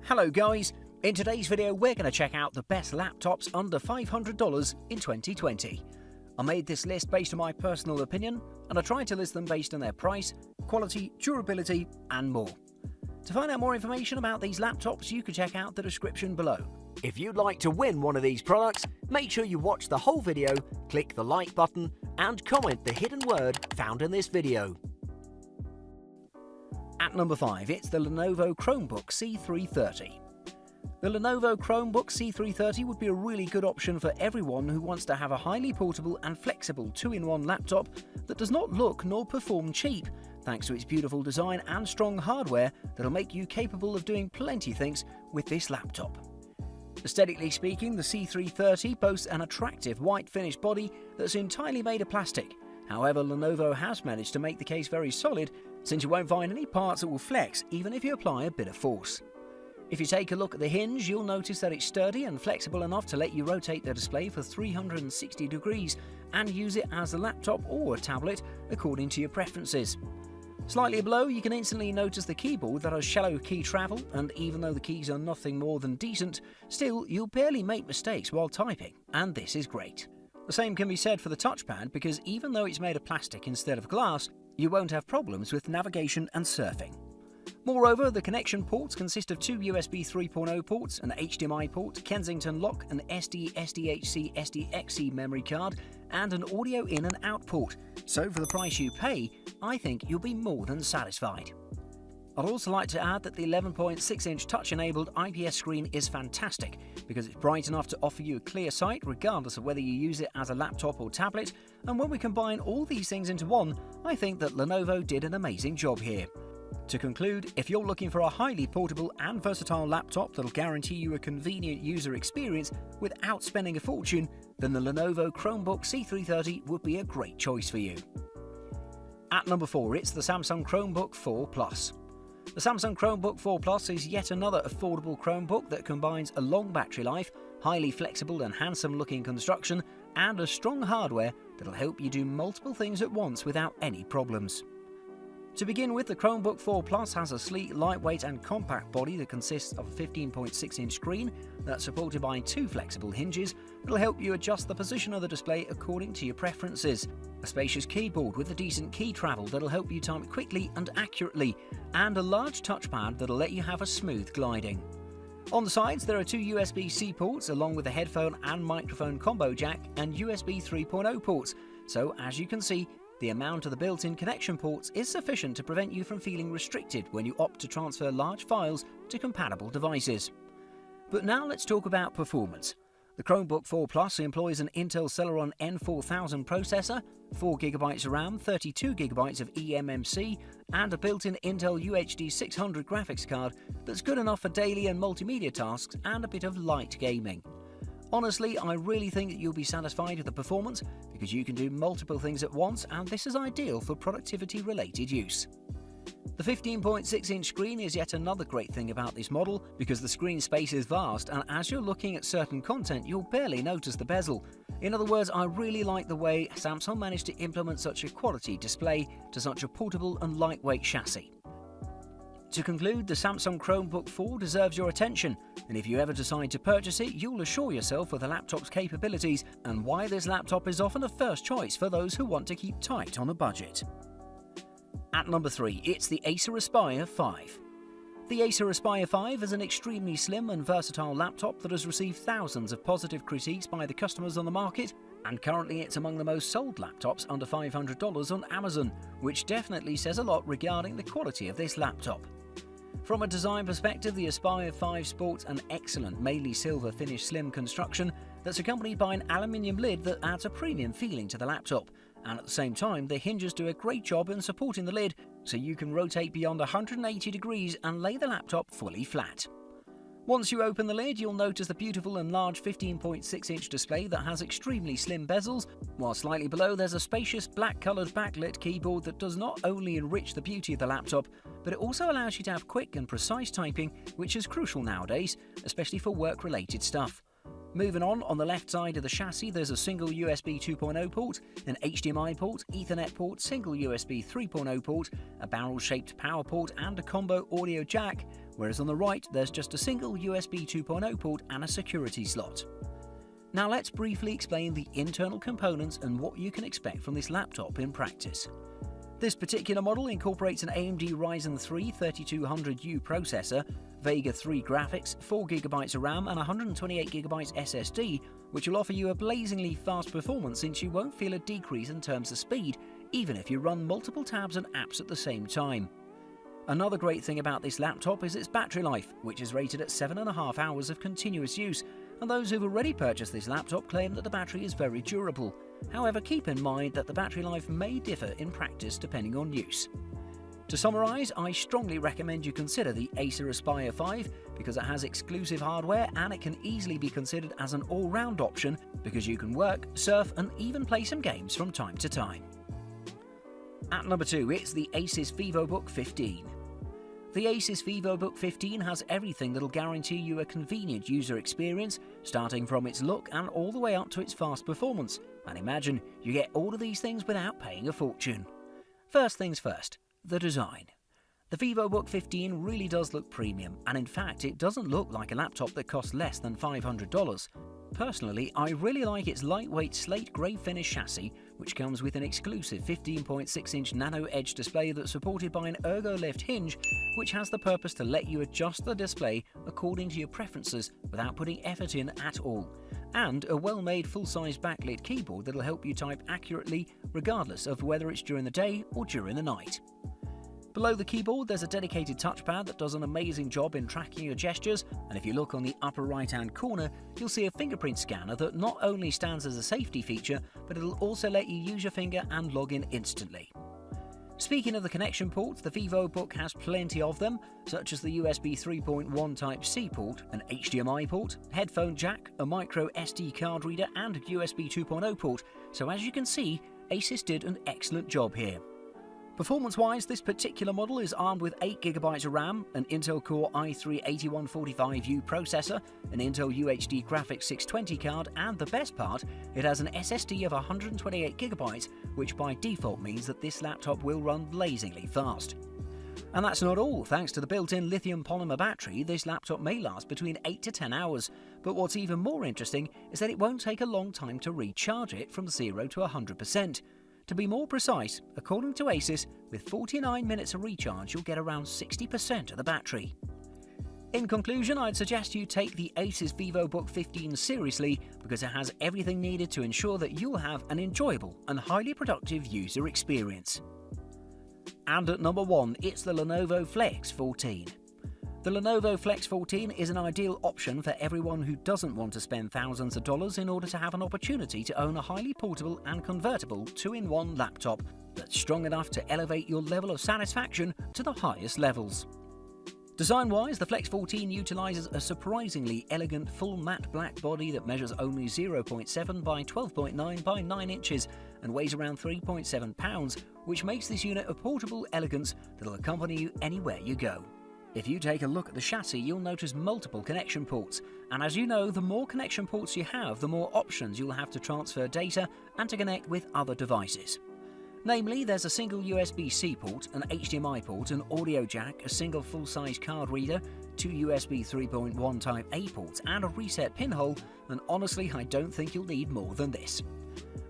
Hello guys, in today's video we're going to check out the best laptops under $500 in 2020. I made this list based on my personal opinion and I tried to list them based on their price, quality, durability and more. To find out more information about these laptops you can check out the description below. If you'd like to win one of these products, make sure you watch the whole video, click the like button and comment the hidden word found in this video. At number 5, it's the Lenovo Chromebook C330. The Lenovo Chromebook C330 would be a really good option for everyone who wants to have a highly portable and flexible 2-in-1 laptop that does not look nor perform cheap, thanks to its beautiful design and strong hardware that'll make you capable of doing plenty of things with this laptop. Aesthetically speaking, the C330 boasts an attractive white finished body that's entirely made of plastic. However, Lenovo has managed to make the case very solid, since you won't find any parts that will flex even if you apply a bit of force. If you take a look at the hinge, you'll notice that it's sturdy and flexible enough to let you rotate the display for 360 degrees and use it as a laptop or a tablet according to your preferences. Slightly below, you can instantly notice the keyboard that has shallow key travel, and even though the keys are nothing more than decent, still you'll barely make mistakes while typing, and this is great. The same can be said for the touchpad, because even though it's made of plastic instead of glass, you won't have problems with navigation and surfing. Moreover, the connection ports consist of 2 USB 3.0 ports, an HDMI port, Kensington lock, an SD, SDHC, SDXC memory card, and an audio in and out port. So for the price you pay, I think you'll be more than satisfied. I'd also like to add that the 11.6-inch touch-enabled IPS screen is fantastic because it's bright enough to offer you a clear sight regardless of whether you use it as a laptop or tablet, and when we combine all these things into one, I think that Lenovo did an amazing job here. To conclude, if you're looking for a highly portable and versatile laptop that'll guarantee you a convenient user experience without spending a fortune, then the Lenovo Chromebook C330 would be a great choice for you. At number 4, it's the Samsung Chromebook 4 Plus. The Samsung Chromebook 4 Plus is yet another affordable Chromebook that combines a long battery life, highly flexible and handsome-looking construction, and a strong hardware that'll help you do multiple things at once without any problems. To begin with, the Chromebook 4 Plus has a sleek, lightweight and compact body that consists of a 15.6-inch screen that's supported by 2 flexible hinges that'll help you adjust the position of the display according to your preferences, a spacious keyboard with a decent key travel that'll help you type quickly and accurately, and a large touchpad that'll let you have a smooth gliding. On the sides, there are 2 USB-C ports along with a headphone and microphone combo jack and USB 3.0 ports, so as you can see, the amount of the built-in connection ports is sufficient to prevent you from feeling restricted when you opt to transfer large files to compatible devices. But now let's talk about performance. The Chromebook 4 Plus employs an Intel Celeron N4000 processor, 4GB of RAM, 32GB of eMMC, and a built-in Intel UHD 600 graphics card that's good enough for daily and multimedia tasks and a bit of light gaming. Honestly, I really think that you'll be satisfied with the performance because you can do multiple things at once, and this is ideal for productivity-related use. The 15.6-inch screen is yet another great thing about this model because the screen space is vast, and as you're looking at certain content, you'll barely notice the bezel. In other words, I really like the way Samsung managed to implement such a quality display to such a portable and lightweight chassis. To conclude, the Samsung Chromebook 4 deserves your attention, and if you ever decide to purchase it, you'll assure yourself of the laptop's capabilities and why this laptop is often a first choice for those who want to keep tight on a budget. At number 3, it's the Acer Aspire 5. The Acer Aspire 5 is an extremely slim and versatile laptop that has received thousands of positive critiques by the customers on the market, and currently it's among the most sold laptops under $500 on Amazon, which definitely says a lot regarding the quality of this laptop. From a design perspective, the Aspire 5 sports an excellent mainly silver finished slim construction that's accompanied by an aluminium lid that adds a premium feeling to the laptop, and at the same time the hinges do a great job in supporting the lid so you can rotate beyond 180 degrees and lay the laptop fully flat. Once you open the lid, you'll notice the beautiful and large 15.6-inch display that has extremely slim bezels, while slightly below there's a spacious black-coloured backlit keyboard that does not only enrich the beauty of the laptop, but it also allows you to have quick and precise typing, which is crucial nowadays, especially for work-related stuff. Moving on the left side of the chassis there's a single USB 2.0 port, an HDMI port, Ethernet port, single USB 3.0 port, a barrel-shaped power port and a combo audio jack, whereas on the right there's just a single USB 2.0 port and a security slot. Now let's briefly explain the internal components and what you can expect from this laptop in practice. This particular model incorporates an AMD Ryzen 3 3200U processor, Vega 3 graphics, 4GB of RAM and 128GB SSD, which will offer you a blazingly fast performance since you won't feel a decrease in terms of speed, even if you run multiple tabs and apps at the same time. Another great thing about this laptop is its battery life, which is rated at 7.5 hours of continuous use, and those who've already purchased this laptop claim that the battery is very durable. However, keep in mind that the battery life may differ in practice depending on use. To summarise, I strongly recommend you consider the Acer Aspire 5 because it has exclusive hardware and it can easily be considered as an all-round option because you can work, surf and even play some games from time to time. At number 2, it's the Asus VivoBook 15. The Asus VivoBook 15 has everything that'll guarantee you a convenient user experience, starting from its look and all the way up to its fast performance. And imagine you get all of these things without paying a fortune. First things first, the design. The VivoBook 15 really does look premium, and in fact it doesn't look like a laptop that costs less than $500. Personally, I really like its lightweight slate grey finish chassis, which comes with an exclusive 15.6-inch nano edge display that's supported by an ergo-lift hinge, which has the purpose to let you adjust the display according to your preferences without putting effort in at all, and a well-made full-size backlit keyboard that'll help you type accurately regardless of whether it's during the day or during the night. Below the keyboard there's a dedicated touchpad that does an amazing job in tracking your gestures, and if you look on the upper right hand corner you'll see a fingerprint scanner that not only stands as a safety feature, but it'll also let you use your finger and log in instantly. Speaking of the connection ports, the VivoBook has plenty of them, such as the USB 3.1 Type-C port, an HDMI port, headphone jack, a micro SD card reader and a USB 2.0 port, so as you can see, Asus did an excellent job here. Performance-wise, this particular model is armed with 8GB of RAM, an Intel Core i3-8145U processor, an Intel UHD Graphics 620 card, and the best part, it has an SSD of 128GB, which by default means that this laptop will run blazingly fast. And that's not all. Thanks to the built-in lithium polymer battery, this laptop may last between 8 to 10 hours, but what's even more interesting is that it won't take a long time to recharge it from 0 to 100%. To be more precise, according to Asus, with 49 minutes of recharge you'll get around 60% of the battery. In conclusion, I'd suggest you take the Asus VivoBook 15 seriously because it has everything needed to ensure that you'll have an enjoyable and highly productive user experience. And at number 1, it's the Lenovo Flex 14. The Lenovo Flex 14 is an ideal option for everyone who doesn't want to spend thousands of dollars in order to have an opportunity to own a highly portable and convertible 2-in-1 laptop that's strong enough to elevate your level of satisfaction to the highest levels. Design-wise, the Flex 14 utilizes a surprisingly elegant full matte black body that measures only 0.7 by 12.9 by 9 inches and weighs around 3.7 pounds, which makes this unit a portable elegance that'll accompany you anywhere you go. If you take a look at the chassis, you'll notice multiple connection ports, and as you know, the more connection ports you have, the more options you'll have to transfer data and to connect with other devices. Namely, there's a single USB-C port, an HDMI port, an audio jack, a single full-size card reader, 2 USB 3.1 Type-A ports, and a reset pinhole, and honestly, I don't think you'll need more than this.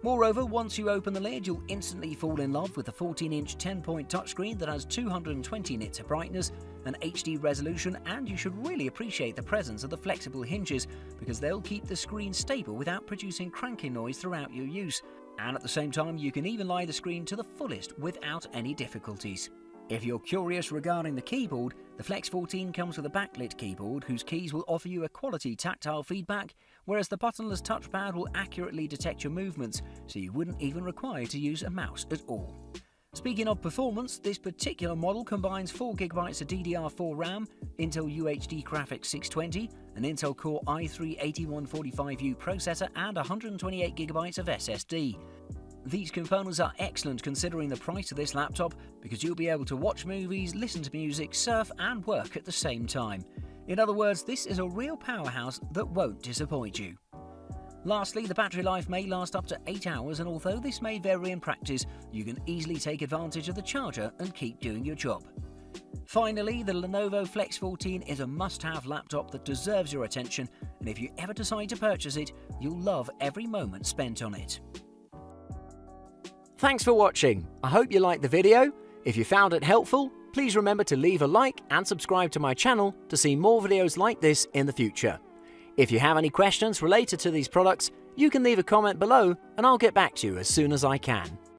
Moreover, once you open the lid, you'll instantly fall in love with the 14-inch 10-point touchscreen that has 220 nits of brightness, an HD resolution, and you should really appreciate the presence of the flexible hinges because they'll keep the screen stable without producing cranking noise throughout your use. And at the same time, you can even lie the screen to the fullest without any difficulties. If you're curious regarding the keyboard, the Flex 14 comes with a backlit keyboard whose keys will offer you a quality tactile feedback, whereas the buttonless touchpad will accurately detect your movements, so you wouldn't even require to use a mouse at all. Speaking of performance, this particular model combines 4GB of DDR4 RAM, Intel UHD Graphics 620, an Intel Core i3-8145U processor and 128GB of SSD. These components are excellent considering the price of this laptop because you'll be able to watch movies, listen to music, surf and work at the same time. In other words, this is a real powerhouse that won't disappoint you. Lastly, the battery life may last up to 8 hours, and although this may vary in practice, you can easily take advantage of the charger and keep doing your job. Finally, the Lenovo Flex 14 is a must-have laptop that deserves your attention, and if you ever decide to purchase it, you'll love every moment spent on it. Thanks for watching. I hope you liked the video. If you found it helpful, please remember to leave a like and subscribe to my channel to see more videos like this in the future. If you have any questions related to these products, you can leave a comment below and I'll get back to you as soon as I can.